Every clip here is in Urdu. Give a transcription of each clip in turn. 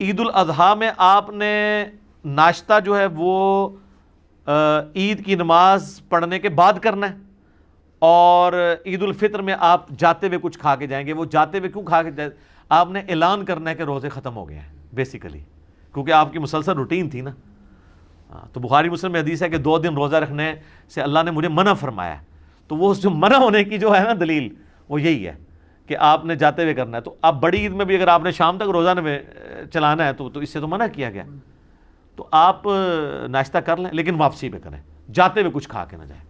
عید الاضحیٰ میں آپ نے ناشتہ جو ہے وہ عید کی نماز پڑھنے کے بعد کرنا ہے، اور عید الفطر میں آپ جاتے ہوئے کچھ کھا کے جائیں گے۔ وہ جاتے ہوئے کیوں کھا کے جائیں؟ آپ نے اعلان کرنا ہے کہ روزے ختم ہو گئے ہیں بیسیکلی، کیونکہ آپ کی مسلسل روٹین تھی نا۔ تو بخاری مسلم میں حدیث ہے کہ 2 دن روزہ رکھنے سے اللہ نے مجھے منع فرمایا ہے۔ تو وہ جو منع ہونے کی جو ہے نا دلیل، وہ یہی ہے کہ آپ نے جاتے ہوئے کرنا ہے۔ تو اب بڑی عید میں بھی اگر آپ نے شام تک روزہ میں چلانا ہے تو اس سے تو منع کیا گیا۔ تو آپ ناشتہ کر لیں لیکن واپسی پہ کریں، جاتے ہوئے کچھ کھا کے نہ جائیں۔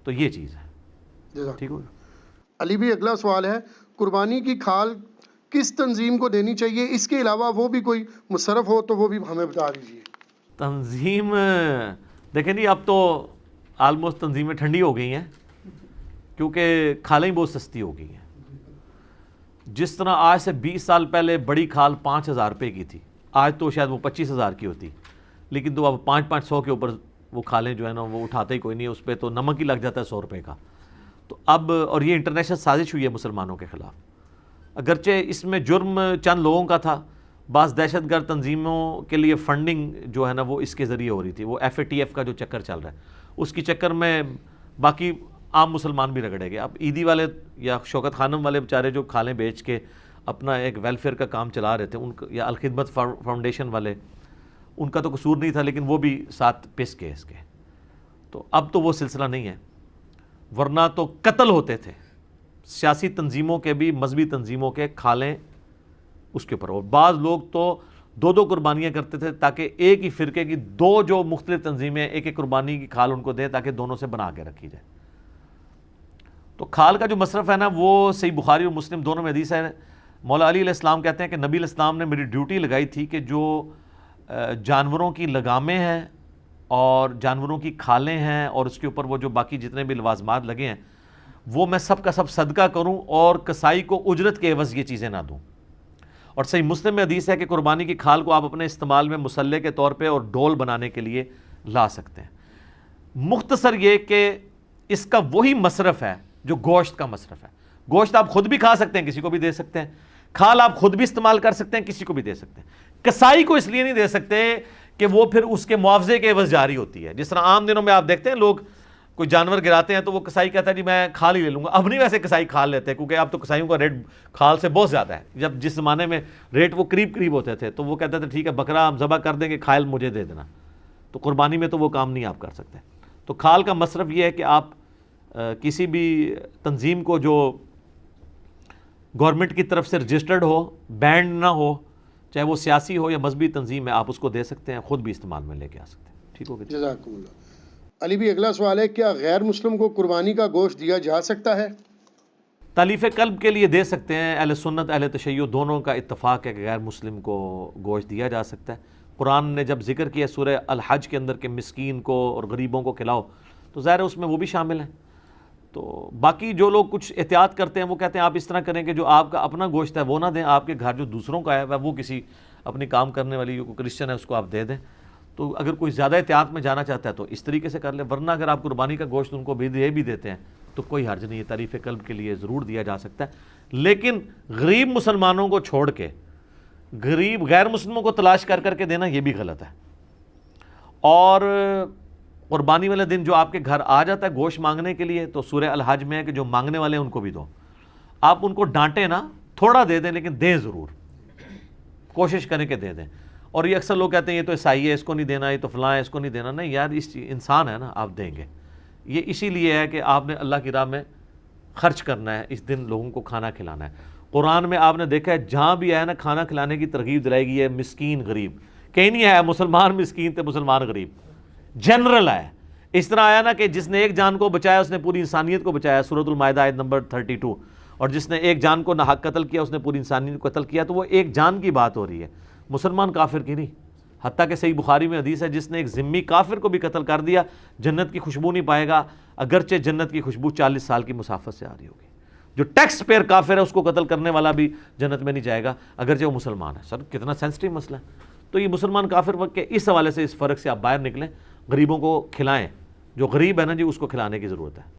تو یہ چیز ہے، ٹھیک ہو؟ علی بھی اگلا سوال ہے، قربانی کی کھال کس تنظیم کو دینی چاہیے؟ اس کے علاوہ وہ بھی کوئی مصرف ہو تو وہ بھی ہمیں بتا دیجیے۔ تنظیم دیکھیں جی، اب تو آلموسٹ تنظیمیں ٹھنڈی ہو گئی ہیں، کیونکہ کھالیں بہت سستی ہو گئی ہیں۔ جس طرح آج سے 20 سال پہلے بڑی کھال 5,000 روپے کی تھی، آج تو شاید وہ 25,000 کی ہوتی، لیکن تو اب 500 کے اوپر وہ کھالیں جو ہے نا وہ اٹھاتے ہی کوئی نہیں، اس پہ تو نمک ہی لگ جاتا ہے 100 روپے کا۔ تو اب اور یہ انٹرنیشنل سازش ہوئی ہے مسلمانوں کے خلاف، اگرچہ اس میں جرم چند لوگوں کا تھا، بعض دہشت گرد تنظیموں کے لیے فنڈنگ جو ہے نا وہ اس کے ذریعے ہو رہی تھی، وہ FATF کا جو چکر چل رہا ہے اس کی چکر میں باقی عام مسلمان بھی رگڑے گئے۔ اب عیدی والے یا شوکت خانم والے بیچارے جو کھالیں بیچ کے اپنا ایک ویلفیئر کا کام چلا رہے تھے، ان کا یا الخدمت فاؤنڈیشن والے، ان کا تو قصور نہیں تھا لیکن وہ بھی ساتھ پس کے اس کے۔ تو اب تو وہ سلسلہ نہیں ہے، ورنہ تو قتل ہوتے تھے سیاسی تنظیموں کے بھی، مذہبی تنظیموں کے کھالیں اس کے اوپر، اور بعض لوگ تو 2 قربانیاں کرتے تھے تاکہ ایک ہی فرقے کی 2 جو مختلف تنظیمیں ایک قربانی کی کھال ان کو دیں تاکہ دونوں سے بنا کے رکھی جائے۔ تو کھال کا جو مصرف ہے نا وہ صحیح بخاری اور مسلم دونوں میں حدیث ہے۔ مولا علی علیہ السلام کہتے ہیں کہ نبی علیہ السلام نے میری ڈیوٹی لگائی تھی کہ جو جانوروں کی لگامیں ہیں اور جانوروں کی کھالیں ہیں اور اس کے اوپر وہ جو باقی جتنے بھی لوازمات لگے ہیں وہ میں سب کا سب صدقہ کروں اور کسائی کو اجرت کے عوض یہ چیزیں نہ دوں۔ اور صحیح مسلم میں حدیث ہے کہ قربانی کی کھال کو آپ اپنے استعمال میں مسلح کے طور پہ اور ڈول بنانے کے لیے لا سکتے ہیں۔ مختصر یہ کہ اس کا وہی مصرف ہے جو گوشت کا مصرف ہے۔ گوشت آپ خود بھی کھا سکتے ہیں، کسی کو بھی دے سکتے ہیں، کھال آپ خود بھی استعمال کر سکتے ہیں، کسی کو بھی دے سکتے ہیں۔ کسائی کو اس لیے نہیں دے سکتے کہ وہ پھر اس کے معاوضے کے عوض جاری ہوتی ہے۔ جس طرح عام دنوں میں آپ دیکھتے ہیں لوگ کوئی جانور گراتے ہیں تو وہ کسائی کہتا ہے جی میں کھال ہی لے لوں گا۔ اب نہیں ویسے کسائی کھال لیتے ہیں، کیونکہ اب تو کسائیوں کا ریٹ کھال سے بہت زیادہ ہے۔ جب جس زمانے میں ریٹ وہ قریب ہوتے تھے تو وہ کہتے تھے ٹھیک ہے بکرا ہم ذبح کر دیں گے، کھال مجھے دے دینا۔ تو قربانی میں تو وہ کام نہیں آپ کر سکتے۔ تو کھال کا مصرف یہ ہے کہ آپ کسی بھی تنظیم کو جو گورنمنٹ کی طرف سے رجسٹرڈ ہو، بینڈ نہ ہو، چاہے وہ سیاسی ہو یا مذہبی تنظیم ہے، آپ اس کو دے سکتے ہیں، خود بھی استعمال میں لے کے آ سکتے ہیں۔ ٹھیک ہو گیا؟ جزاکم اللہ۔ علی بھی اگلا سوال ہے، کیا غیر مسلم کو قربانی کا گوشت دیا جا سکتا ہے؟ تالیف قلب کے لیے دے سکتے ہیں۔ اہل سنت اہل تشیع دونوں کا اتفاق ہے کہ غیر مسلم کو گوشت دیا جا سکتا ہے۔ قرآن نے جب ذکر کیا سورہ الحج کے اندر کہ مسکین کو اور غریبوں کو کھلاؤ، تو ظاہر ہے اس میں وہ بھی شامل ہیں۔ تو باقی جو لوگ کچھ احتیاط کرتے ہیں وہ کہتے ہیں آپ اس طرح کریں کہ جو آپ کا اپنا گوشت ہے وہ نہ دیں، آپ کے گھر جو دوسروں کا ہے وہ کسی اپنی کام کرنے والی کوئی کرسچن ہے اس کو آپ دے دیں۔ تو اگر کوئی زیادہ احتیاط میں جانا چاہتا ہے تو اس طریقے سے کر لیں، ورنہ اگر آپ قربانی کا گوشت ان کو بھی دیتے ہیں تو کوئی حرج نہیں ہے، تعریف قلب کے لیے ضرور دیا جا سکتا ہے۔ لیکن غریب مسلمانوں کو چھوڑ کے غریب غیر مسلموں کو تلاش کر کے دینا یہ بھی غلط ہے۔ اور قربانی والے دن جو آپ کے گھر آ جاتا ہے گوشت مانگنے کے لیے، تو سورہ الحج میں ہے کہ جو مانگنے والے ہیں ان کو بھی دو۔ آپ ان کو ڈانٹیں نا، تھوڑا دے دیں لیکن دیں ضرور، کوشش کریں کہ دے دیں۔ اور یہ اکثر لوگ کہتے ہیں یہ تو عیسائی ہے اس کو نہیں دینا، یہ تو فلاں ہے اس کو نہیں دینا۔ نہیں یار، اس انسان ہے نا، آپ دیں گے۔ یہ اسی لیے ہے کہ آپ نے اللہ کی راہ میں خرچ کرنا ہے، اس دن لوگوں کو کھانا کھلانا ہے۔ قرآن میں آپ نے دیکھا ہے جہاں بھی آیا نا کھانا کھلانے کی ترغیب دلائی گئی ہے، مسکین غریب، کہیں نہیں آیا مسلمان مسکین تے مسلمان غریب، جنرل آیا۔ اس طرح آیا نا کہ جس نے ایک جان کو بچایا اس نے پوری انسانیت کو بچایا، سورۃ المائدہ آیت نمبر 32۔ اور جس نے ایک جان کو ناحق قتل کیا اس نے پوری انسانیت کو قتل کیا۔ تو وہ ایک جان کی بات ہو رہی ہے، مسلمان کافر کی نہیں۔ حتیٰ کہ صحیح بخاری میں حدیث ہے جس نے ایک ذمی کافر کو بھی قتل کر دیا جنت کی خوشبو نہیں پائے گا، اگرچہ جنت کی خوشبو 40 سال کی مسافت سے آ رہی ہوگی۔ جو ٹیکس پیئر کافر ہے اس کو قتل کرنے والا بھی جنت میں نہیں جائے گا اگرچہ وہ مسلمان ہے۔ سر کتنا سینسٹیو مسئلہ ہے۔ تو یہ مسلمان کافر وقت کے اس حوالے سے اس فرق سے آپ باہر نکلیں، غریبوں کو کھلائیں، جو غریب ہے نا جی اس کو کھلانے کی ضرورت ہے۔